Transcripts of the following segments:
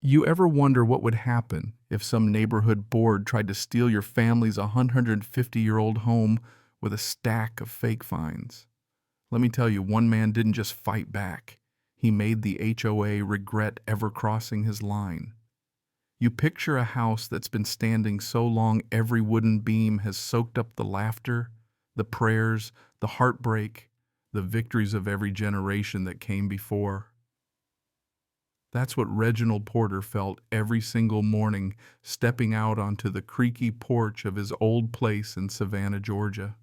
You ever wonder what would happen if some neighborhood board tried to steal your family's 150-year-old home with a stack of fake fines? Let me tell you, one man didn't just fight back. He made the HOA regret ever crossing his line. You picture a house that's been standing so long every wooden beam has soaked up the laughter, the prayers, the heartbreak, the victories of every generation that came before. That's what Reginald Porter felt every single morning stepping out onto the creaky porch of his old place in Savannah, Georgia.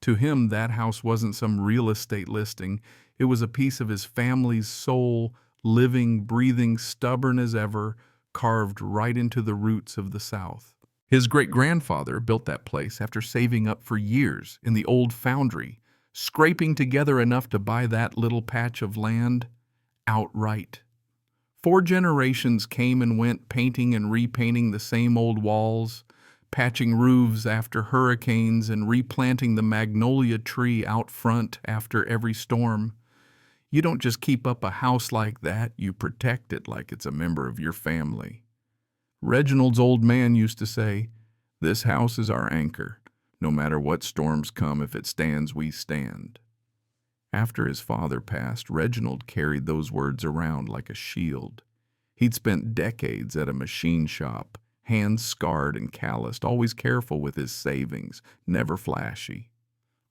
To him, that house wasn't some real estate listing. It was a piece of his family's soul, living, breathing, stubborn as ever, carved right into the roots of the South. His great-grandfather built that place after saving up for years in the old foundry, scraping together enough to buy that little patch of land outright. 4 generations came and went, painting and repainting the same old walls, patching roofs after hurricanes, and replanting the magnolia tree out front after every storm. You don't just keep up a house like that, you protect it like it's a member of your family. Reginald's old man used to say, "This house is our anchor. No matter what storms come, if it stands, we stand." After his father passed, Reginald carried those words around like a shield. He'd spent decades at a machine shop, hands scarred and calloused, always careful with his savings, never flashy.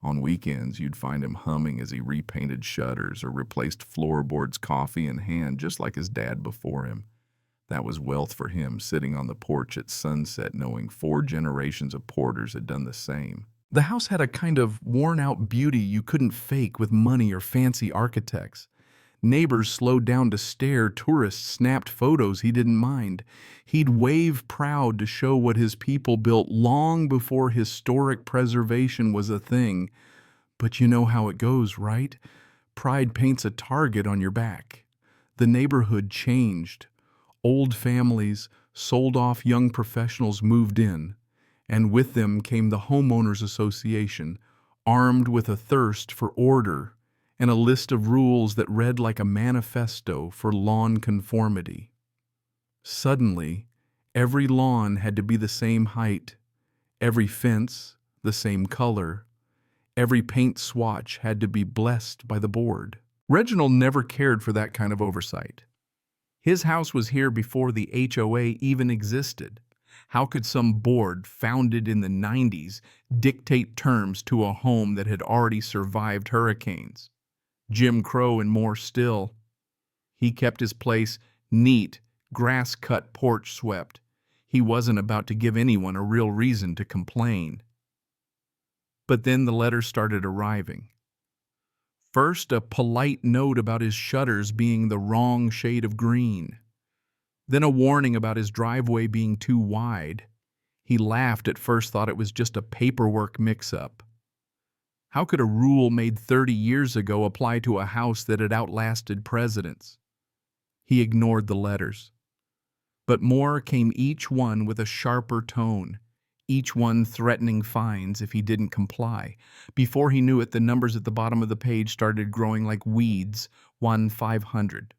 On weekends, you'd find him humming as he repainted shutters or replaced floorboards, coffee in hand, just like his dad before him. That was wealth for him, sitting on the porch at sunset, knowing 4 generations of Porters had done the same. The house had a kind of worn-out beauty you couldn't fake with money or fancy architects. Neighbors slowed down to stare, tourists snapped photos he didn't mind. He'd wave proud to show what his people built long before historic preservation was a thing. But you know how it goes, right? Pride paints a target on your back. The neighborhood changed. Old families, sold-off young professionals moved in. And with them came the Homeowners Association, armed with a thirst for order and a list of rules that read like a manifesto for lawn conformity. Suddenly, every lawn had to be the same height, every fence the same color, every paint swatch had to be blessed by the board. Reginald never cared for that kind of oversight. His house was here before the HOA even existed. How could some board, founded in the 90s, dictate terms to a home that had already survived hurricanes, Jim Crow, and more still? He kept his place neat, grass-cut, porch swept. He wasn't about to give anyone a real reason to complain. But then the letters started arriving. First, a polite note about his shutters being the wrong shade of green. Then a warning about his driveway being too wide. He laughed at first, thought it was just a paperwork mix-up. How could a rule made 30 years ago apply to a house that had outlasted presidents? He ignored the letters. But more came, each one with a sharper tone, each one threatening fines if he didn't comply. Before he knew it, the numbers at the bottom of the page started growing like weeds. $1, $500,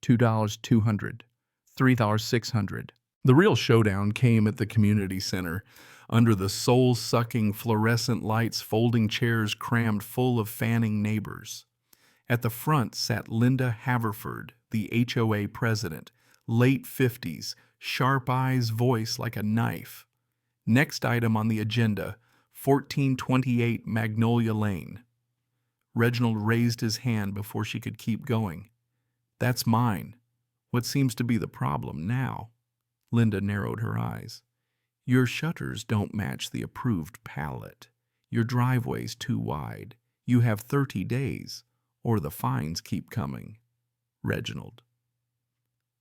$2, $200. $3, $600. The real showdown came at the community center, under the soul-sucking fluorescent lights, folding chairs crammed full of fanning neighbors. At the front sat Linda Haverford, the HOA president, late 50s, sharp eyes, voice like a knife. Next item on the agenda, 1428 Magnolia Lane. Reginald raised his hand before she could keep going. "That's mine. What seems to be the problem now?" Linda narrowed her eyes. "Your shutters don't match the approved palette. Your driveway's too wide. You have 30 days, or the fines keep coming." Reginald,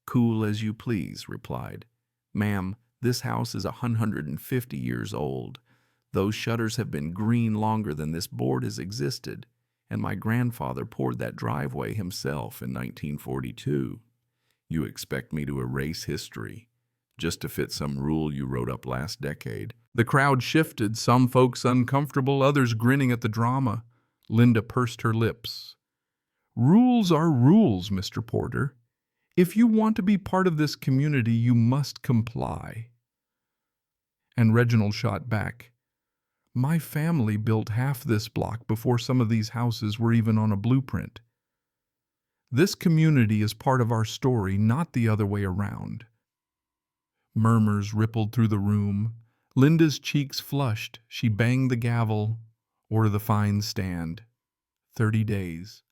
"Cool as you please," replied. "Ma'am, this house is 150 years old. Those shutters have been green longer than this board has existed, and my grandfather poured that driveway himself in 1942. You expect me to erase history just to fit some rule you wrote up last decade?" The crowd shifted, some folks uncomfortable, others grinning at the drama. Linda pursed her lips. "Rules are rules, Mr. Porter. If you want to be part of this community, you must comply. And Reginald shot back, "My family built half this block before some of these houses were even on a blueprint. This community is part of our story, not the other way around." Murmurs rippled through the room. Linda's cheeks flushed. She banged the gavel. "Order the fines stand. 30 days.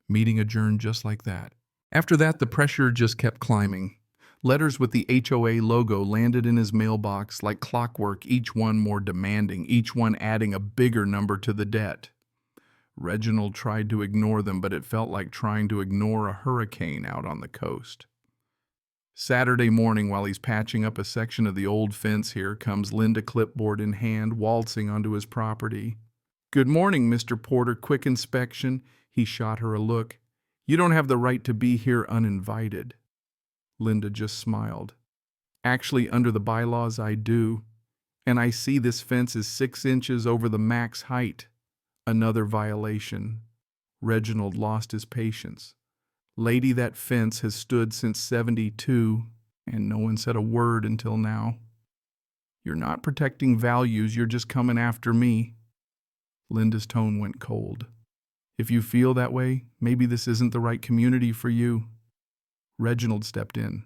Meeting adjourned just like that. After that, the pressure just kept climbing. Letters with the HOA logo landed in his mailbox like clockwork, each one more demanding, each one adding a bigger number to the debt. Reginald tried to ignore them, but it felt like trying to ignore a hurricane out on the coast. Saturday morning, while he's patching up a section of the old fence, here comes Linda, clipboard in hand, waltzing onto his property. "Good morning, Mr. Porter. Quick inspection." He shot her a look. "You don't have the right to be here uninvited." Linda just smiled. "Actually, under the bylaws, I do. And I see this fence is 6 inches over the max height." Another violation. Reginald lost his patience. "Lady, that fence has stood since 72, and no one said a word until now. You're not protecting values, you're just coming after me." Linda's tone went cold. "If you feel that way, maybe this isn't the right community for you." Reginald stepped in.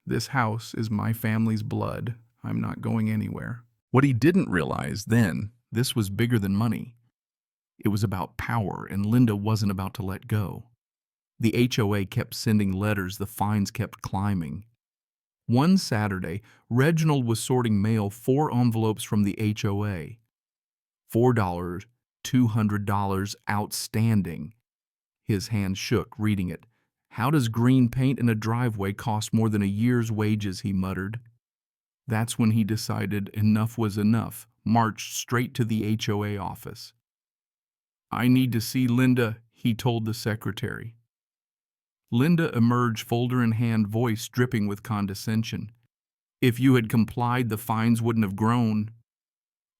"This house is my family's blood. I'm not going anywhere." What he didn't realize then, this was bigger than money. It was about power, and Linda wasn't about to let go. The HOA kept sending letters, the fines kept climbing. One Saturday, Reginald was sorting mail, 4 envelopes from the HOA. $4, $200 outstanding. His hand shook, reading it. "How does green paint in a driveway cost more than a year's wages?" he muttered. That's when he decided enough was enough, marched straight to the HOA office. "I need to see Linda," he told the secretary. Linda emerged, folder in hand, voice dripping with condescension. "If you had complied, the fines wouldn't have grown."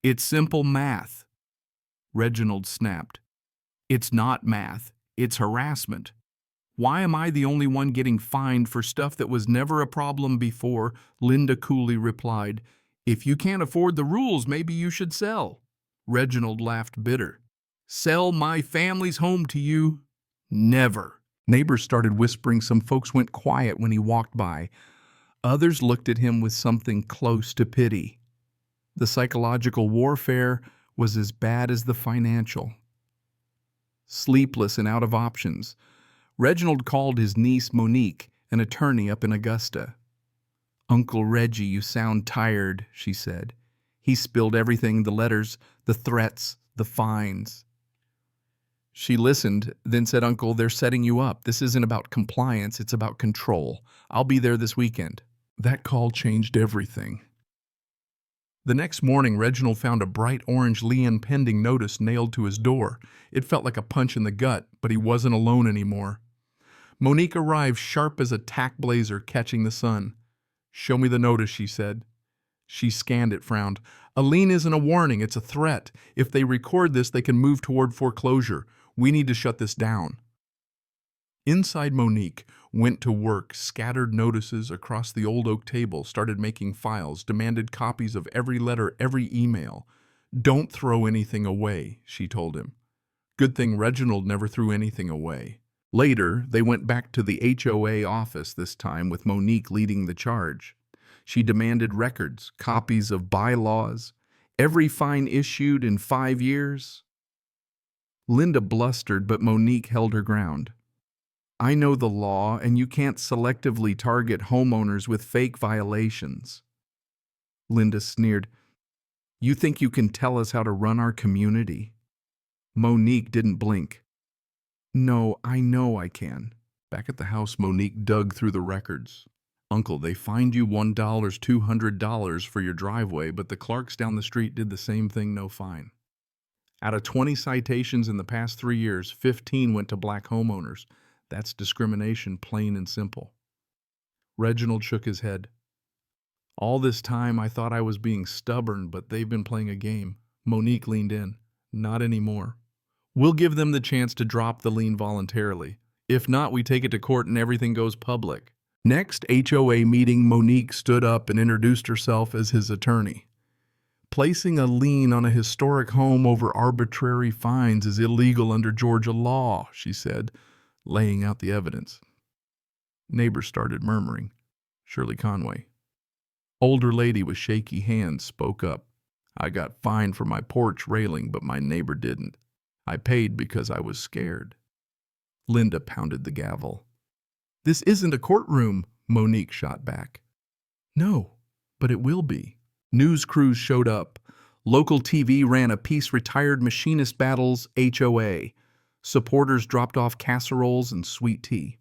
"It's simple math." Reginald snapped. "It's not math. It's harassment. Why am I the only one getting fined for stuff that was never a problem before?" Linda coolly replied, "If you can't afford the rules, maybe you should sell." Reginald laughed bitter. "Sell my family's home to you? Never." Neighbors started whispering. Some folks went quiet when he walked by. Others looked at him with something close to pity. The psychological warfare was as bad as the financial. Sleepless and out of options, Reginald called his niece Monique, an attorney up in Augusta. "Uncle Reggie, you sound tired," she said. "He spilled everything, the letters, the threats, the fines." She listened, then said, "Uncle, they're setting you up. This isn't about compliance, it's about control. I'll be there this weekend." That call changed everything. The next morning, Reginald found a bright orange Lien pending notice nailed to his door. It felt like a punch in the gut, but he wasn't alone anymore. Monique arrived sharp as a tack blazer catching the sun. "Show me the notice," she said. She scanned it, frowned. "A lien isn't a warning, it's a threat. If they record this, they can move toward foreclosure. We need to shut this down." Inside, Monique went to work, scattered notices across the old oak table, started making files, demanded copies of every letter, every email. "Don't throw anything away," she told him. Good thing Reginald never threw anything away. Later, they went back to the HOA office, this time with Monique leading the charge. She demanded records, copies of bylaws, every fine issued in 5 years. Linda blustered, but Monique held her ground. "I know the law, and you can't selectively target homeowners with fake violations." Linda sneered. "You think you can tell us how to run our community?" Monique didn't blink. "No, I know I can." Back at the house, Monique dug through the records. "Uncle, they fined you $1, $200 for your driveway, but the Clarks down the street did the same thing, no fine. Out of 20 citations in the past 3 years, 15 went to black homeowners. That's discrimination, plain and simple." Reginald shook his head. "All this time I thought I was being stubborn, but they've been playing a game." Monique leaned in. "Not anymore. We'll give them the chance to drop the lien voluntarily. If not, we take it to court and everything goes public. Next HOA meeting, Monique stood up and introduced herself as his attorney. Placing a lien on a historic home over arbitrary fines is illegal under Georgia law, she said, laying out the evidence. Neighbors started murmuring. Shirley Conway. Older lady with shaky hands spoke up. I got fined for my porch railing, but my neighbor didn't. I paid because I was scared. Linda pounded the gavel. This isn't a courtroom, Monique shot back. No, but it will be. News crews showed up. Local TV ran a piece Retired Machinist Battles HOA. Supporters dropped off casseroles and sweet tea.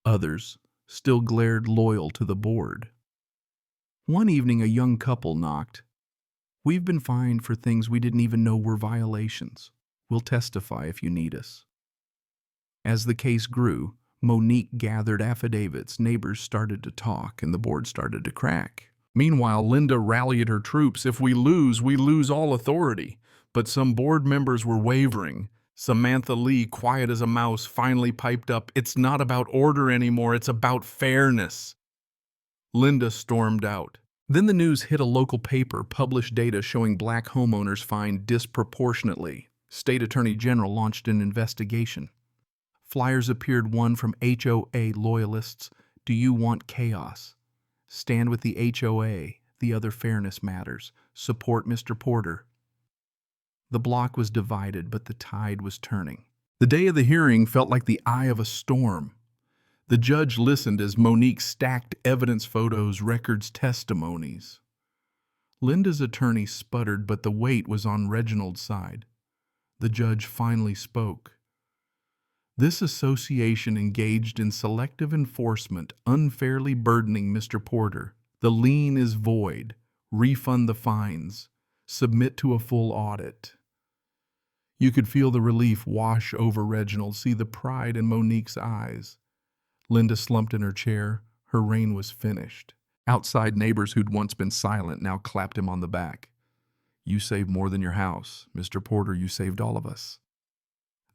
Others still glared loyal to the board. One evening, a young couple knocked. We've been fined for things we didn't even know were violations. We'll testify if you need us. As the case grew, Monique gathered affidavits, neighbors started to talk, and the board started to crack. Meanwhile, Linda rallied her troops. If we lose all authority. But some board members were wavering. Samantha Lee, quiet as a mouse, finally piped up, "It's not about order anymore, it's about fairness." Linda stormed out. Then the news hit a local paper, published data showing black homeowners fined disproportionately. State Attorney General launched an investigation. Flyers appeared, one from HOA loyalists. Do you want chaos? Stand with the HOA. The other fairness matters. Support Mr. Porter. The block was divided, but the tide was turning. The day of the hearing felt like the eye of a storm. The judge listened as Monique stacked evidence, photos, records, testimonies. Linda's attorney sputtered, but the weight was on Reginald's side. The judge finally spoke. This association engaged in selective enforcement, unfairly burdening Mr. Porter. The lien is void. Refund the fines. Submit to a full audit. You could feel the relief wash over Reginald, see the pride in Monique's eyes. Linda slumped in her chair. Her reign was finished. Outside, neighbors who'd once been silent now clapped him on the back. You saved more than your house. Mr. Porter, you saved all of us.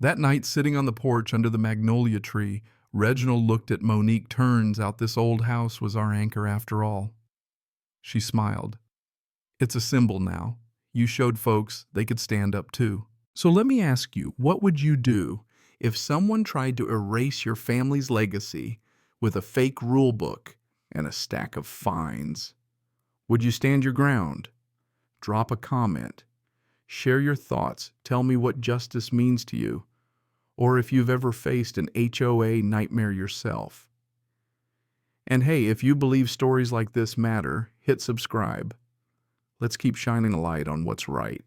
That night, sitting on the porch under the magnolia tree, Reginald looked at Monique. Turns out this old house was our anchor after all. She smiled. It's a symbol now. You showed folks they could stand up too. So let me ask you, what would you do if someone tried to erase your family's legacy with a fake rule book and a stack of fines? Would you stand your ground? Drop a comment. Share your thoughts. Tell me what justice means to you, or if you've ever faced an HOA nightmare yourself. And hey, if you believe stories like this matter, hit subscribe. Let's keep shining a light on what's right.